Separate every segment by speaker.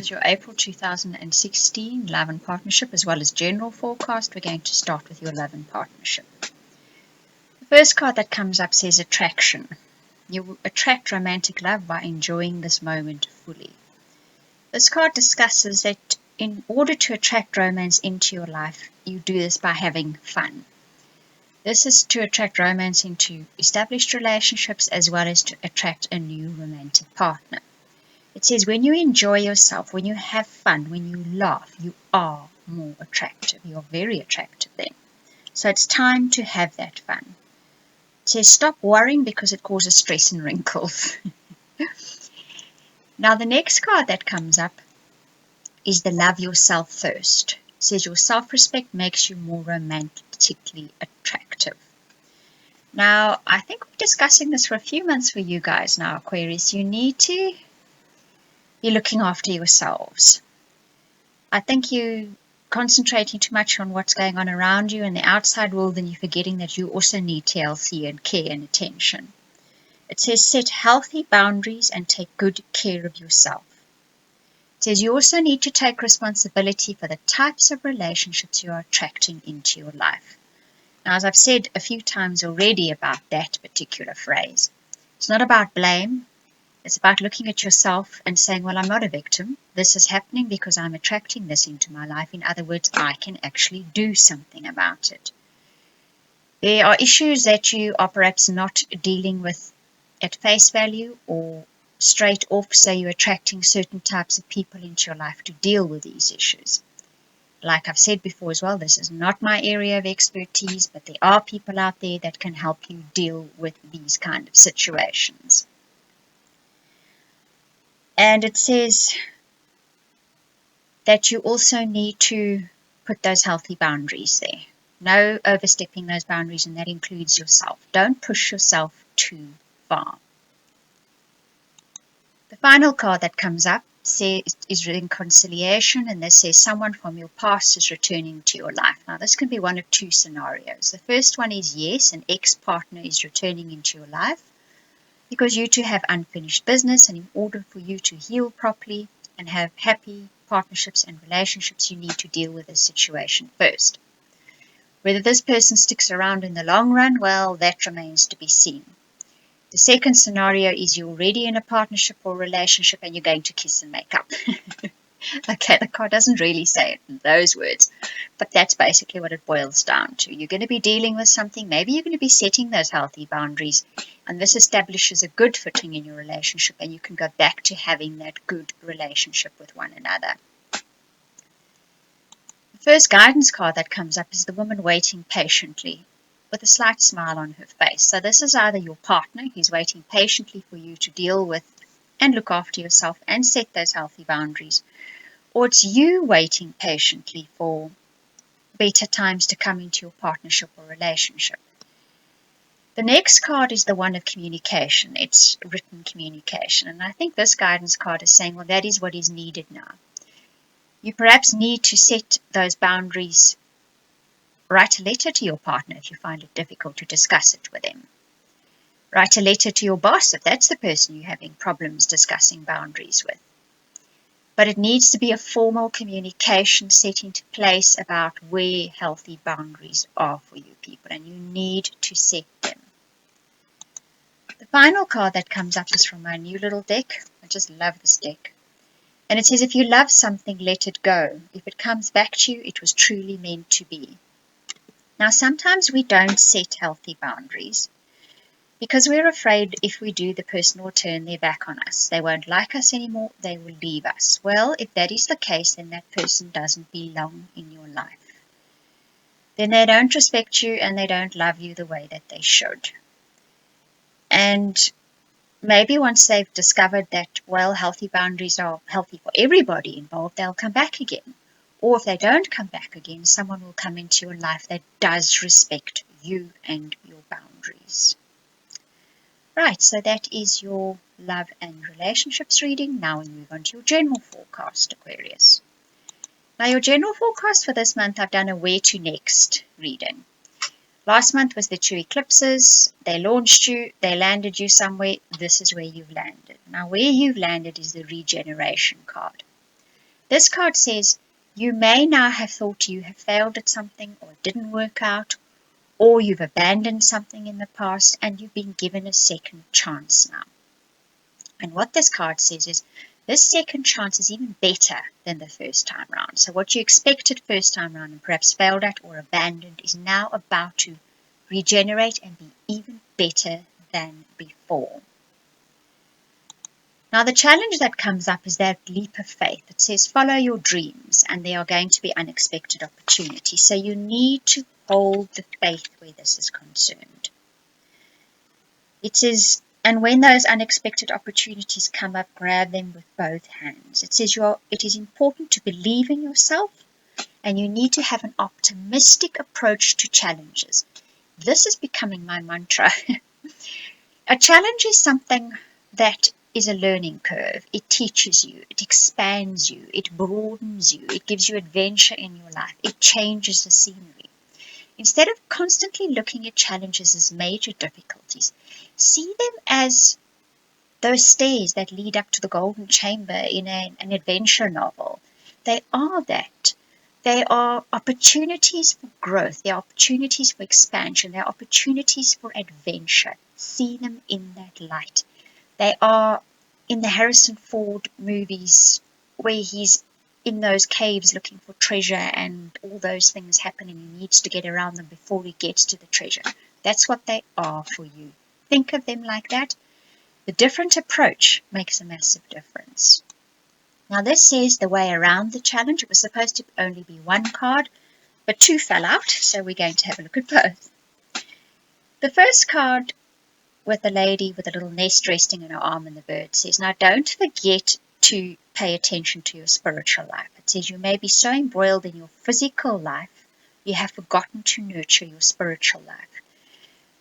Speaker 1: is your April 2016 love and partnership as well as general forecast. We're going to start with your love and partnership. The first card that comes up says attraction. You attract romantic love by enjoying this moment fully. This card discusses that in order to attract romance into your life, you do this by having fun. This is to attract romance into established relationships as well as to attract a new romantic partner. It says when you enjoy yourself, when you have fun, when you laugh, you are more attractive. You're very attractive then. So it's time to have that fun. It says stop worrying because it causes stress and wrinkles. Now the next card that comes up is the love yourself first. It says your self-respect makes you more romantically attractive. Now, I think we're discussing this for a few months for you guys now, Aquarius. You need to be looking after yourselves. I think you're concentrating too much on what's going on around you in the outside world and you're forgetting that you also need TLC and care and attention. It says set healthy boundaries and take good care of yourself. It says you also need to take responsibility for the types of relationships you are attracting into your life. Now, as I've said a few times already about that particular phrase, it's not about blame. It's about looking at yourself and saying, well, I'm not a victim. This is happening because I'm attracting this into my life. In other words, I can actually do something about it. There are issues that you are perhaps not dealing with at face value or straight off, so you're attracting certain types of people into your life to deal with these issues. Like I've said before as well, this is not my area of expertise, but there are people out there that can help you deal with these kind of situations. And it says that you also need to put those healthy boundaries there. No overstepping those boundaries, and that includes yourself. Don't push yourself too far. The final card that comes up is reconciliation, and this says someone from your past is returning to your life. Now, this can be one of two scenarios. The first one is yes, an ex-partner is returning into your life because you two have unfinished business, and in order for you to heal properly and have happy partnerships and relationships, you need to deal with this situation first. Whether this person sticks around in the long run, well, that remains to be seen. The second scenario is you're already in a partnership or relationship and you're going to kiss and make up. Okay, the card doesn't really say it in those words, but that's basically what it boils down to. You're going to be dealing with something. Maybe you're going to be setting those healthy boundaries, and this establishes a good footing in your relationship, and you can go back to having that good relationship with one another. The first guidance card that comes up is the woman waiting patiently with a slight smile on her face. So this is either your partner who's waiting patiently for you to deal with and look after yourself and set those healthy boundaries, or it's you waiting patiently for better times to come into your partnership or relationship. The next card is the one of communication. It's written communication, and I think this guidance card is saying, well, that is what is needed now. You perhaps need to set those boundaries. Write a letter to your partner if you find it difficult to discuss it with them. Write a letter to your boss if that's the person you're having problems discussing boundaries with. But it needs to be a formal communication set into place about where healthy boundaries are for you people, and you need to set them. The final card that comes up is from my new little deck. I just love this deck. And it says, if you love something, let it go. If it comes back to you, it was truly meant to be. Now, sometimes we don't set healthy boundaries because we're afraid if we do, the person will turn their back on us. They won't like us anymore. They will leave us. Well, if that is the case, then that person doesn't belong in your life. Then they don't respect you and they don't love you the way that they should. And maybe once they've discovered that, well, healthy boundaries are healthy for everybody involved, they'll come back again. Or if they don't come back again, someone will come into your life that does respect you and your boundaries. Right, so that is your love and relationships reading. Now we move on to your general forecast, Aquarius. Now your general forecast for this month, I've done a where to next reading. Last month was the two eclipses. They launched you, they landed you somewhere. This is where you've landed. Now where you've landed is the regeneration card. This card says you may now have thought you have failed at something, or it didn't work out, or you've abandoned something in the past and you've been given a second chance now. And what this card says is this second chance is even better than the first time round. So what you expected first time round and perhaps failed at or abandoned is now about to regenerate and be even better than before. Now the challenge that comes up is that leap of faith. It says follow your dreams and there are going to be unexpected opportunities. So you need to hold the faith where this is concerned. It says, and when those unexpected opportunities come up, grab them with both hands. It says it is important to believe in yourself and you need to have an optimistic approach to challenges. This is becoming my mantra. A challenge is something that is a learning curve. It teaches you, it expands you, it broadens you, it gives you adventure in your life, it changes the scenery. Instead of constantly looking at challenges as major difficulties, see them as those stairs that lead up to the golden chamber in an adventure novel. They are that. They are opportunities for growth, they are opportunities for expansion, they are opportunities for adventure. See them in that light. They are in the Harrison Ford movies where he's in those caves looking for treasure and all those things happen and he needs to get around them before he gets to the treasure. That's what they are for you. Think of them like that. The different approach makes a massive difference. Now this says the way around the challenge. It was supposed to only be one card, but two fell out, so we're going to have a look at both. The first card with the lady with a little nest resting in her arm and the bird says, now don't forget to pay attention to your spiritual life. It says you may be so embroiled in your physical life, you have forgotten to nurture your spiritual life.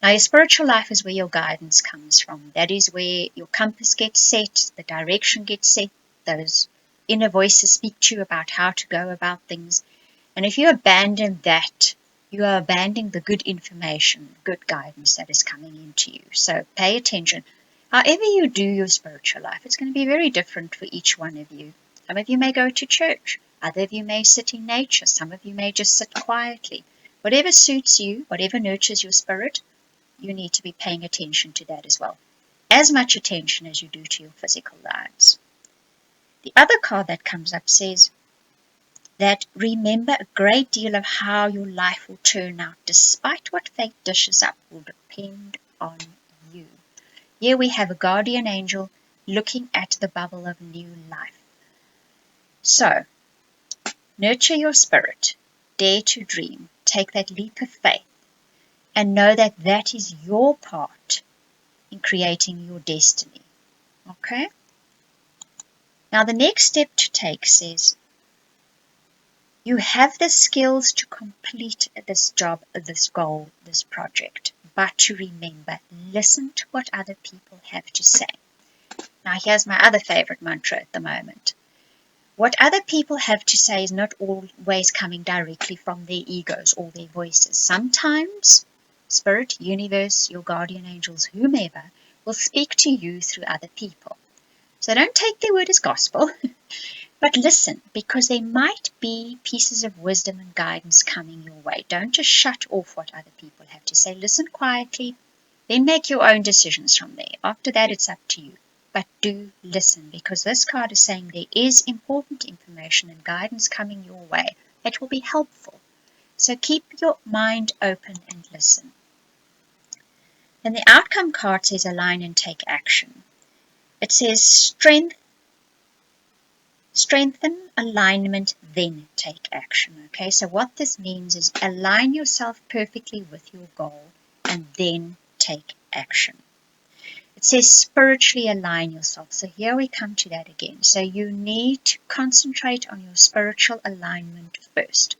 Speaker 1: Now your spiritual life is where your guidance comes from. That is where your compass gets set, the direction gets set, those inner voices speak to you about how to go about things. And if you abandon that, you are abandoning the good information, good guidance that is coming into you. So pay attention. However you do your spiritual life, it's going to be very different for each one of you. Some of you may go to church. Other of you may sit in nature. Some of you may just sit quietly. Whatever suits you, whatever nurtures your spirit, you need to be paying attention to that as well. As much attention as you do to your physical lives. The other card that comes up says, that remember a great deal of how your life will turn out despite what fate dishes up will depend on you. Here we have a guardian angel looking at the bubble of new life. So, nurture your spirit, dare to dream, take that leap of faith, and know that that is your part in creating your destiny. Okay? Now the next step to take says, you have the skills to complete this job, this goal, this project. But to remember, listen to what other people have to say. Now here's my other favorite mantra at the moment. What other people have to say is not always coming directly from their egos or their voices. Sometimes Spirit, Universe, your guardian angels, whomever, will speak to you through other people. So don't take their word as gospel. But listen, because there might be pieces of wisdom and guidance coming your way. Don't just shut off what other people have to say. Listen quietly, then make your own decisions from there. After that, it's up to you. But do listen, because this card is saying there is important information and guidance coming your way that will be helpful. So keep your mind open and listen. And the outcome card says align and take action. It says strengthen alignment, then take action. Okay, so what this means is align yourself perfectly with your goal and then take action. It says spiritually align yourself. So here we come to that again. So you need to concentrate on your spiritual alignment first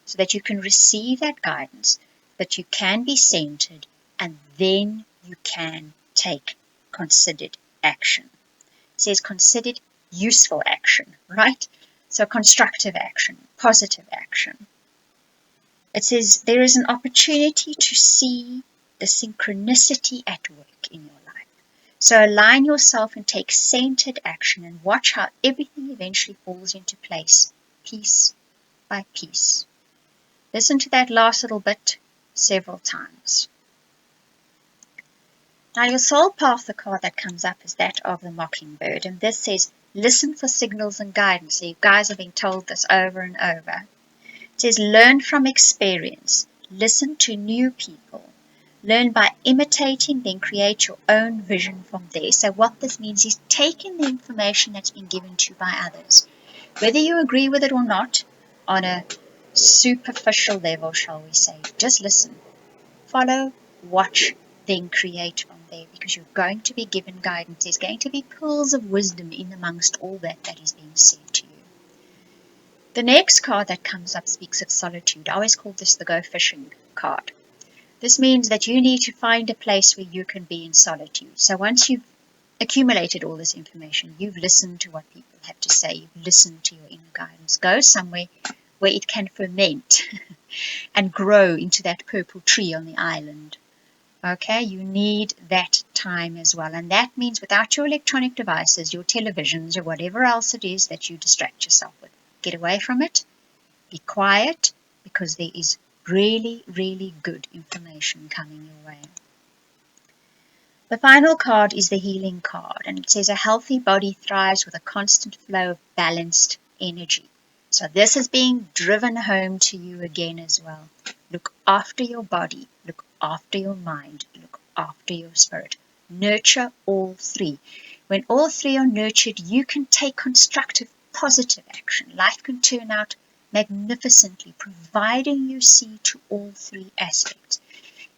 Speaker 1: so that you can receive that guidance, that you can be centered, and then you can take considered action. It says considered useful action, right? So constructive action, positive action. It says there is an opportunity to see the synchronicity at work in your life. So align yourself and take centered action and watch how everything eventually falls into place, piece by piece. Listen to that last little bit several times. Now your soul path, the card that comes up is that of the mockingbird, and this says, listen for signals and guidance. So you guys have been told this over and over. It says, learn from experience, listen to new people, learn by imitating, then create your own vision from there. So what this means is taking the information that's been given to you by others, whether you agree with it or not, on a superficial level, shall we say, just listen, follow, watch, then create from there, because you're going to be given guidance. There's going to be pearls of wisdom in amongst all that is being said to you. The next card that comes up speaks of solitude. I always call this the go fishing card. This means that you need to find a place where you can be in solitude. So once you've accumulated all this information, you've listened to what people have to say, you've listened to your inner guidance, go somewhere where it can ferment and grow into that purple tree on the island. Okay, you need that time as well. And that means without your electronic devices, your televisions, or whatever else it is that you distract yourself with. Get away from it. Be quiet, because there is really, really good information coming your way. The final card is the healing card, and it says a healthy body thrives with a constant flow of balanced energy. So this is being driven home to you again as well. Look after your body, look after your mind, look after your spirit. Nurture all three. When all three are nurtured, you can take constructive, positive action. Life can turn out magnificently, providing you see to all three aspects.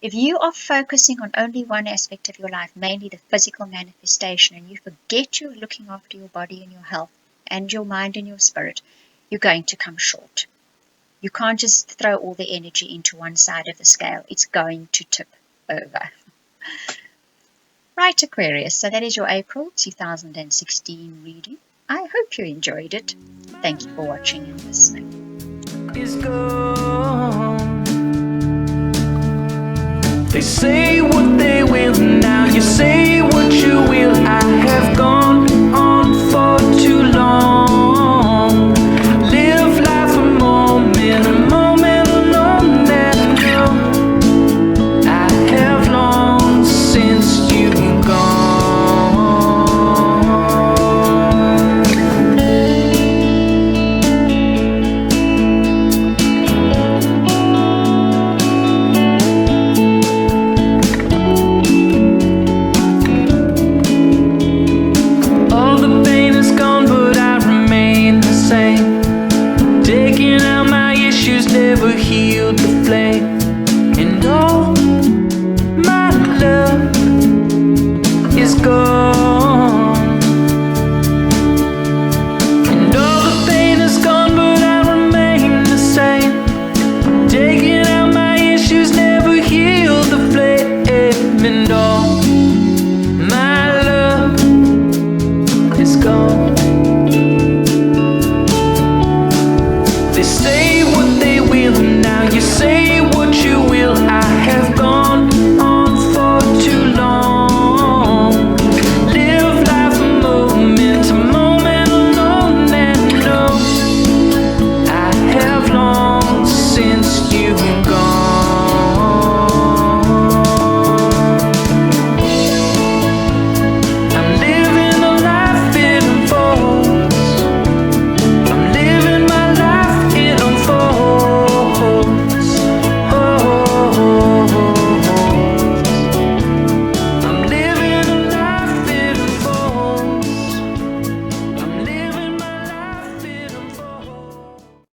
Speaker 1: If you are focusing on only one aspect of your life, mainly the physical manifestation, and you forget you're looking after your body and your health and your mind and your spirit, you're going to come short. You can't just throw all the energy into one side of the scale. It's going to tip over. Right, Aquarius, so that is your April 2016 reading. I hope you enjoyed it. Thank you for watching and listening.
Speaker 2: Is gone. They say what they will, now you say what you will. I have gone on for too long. Live life a moment alone, and know I have long since you've gone. Taking out my issues never healed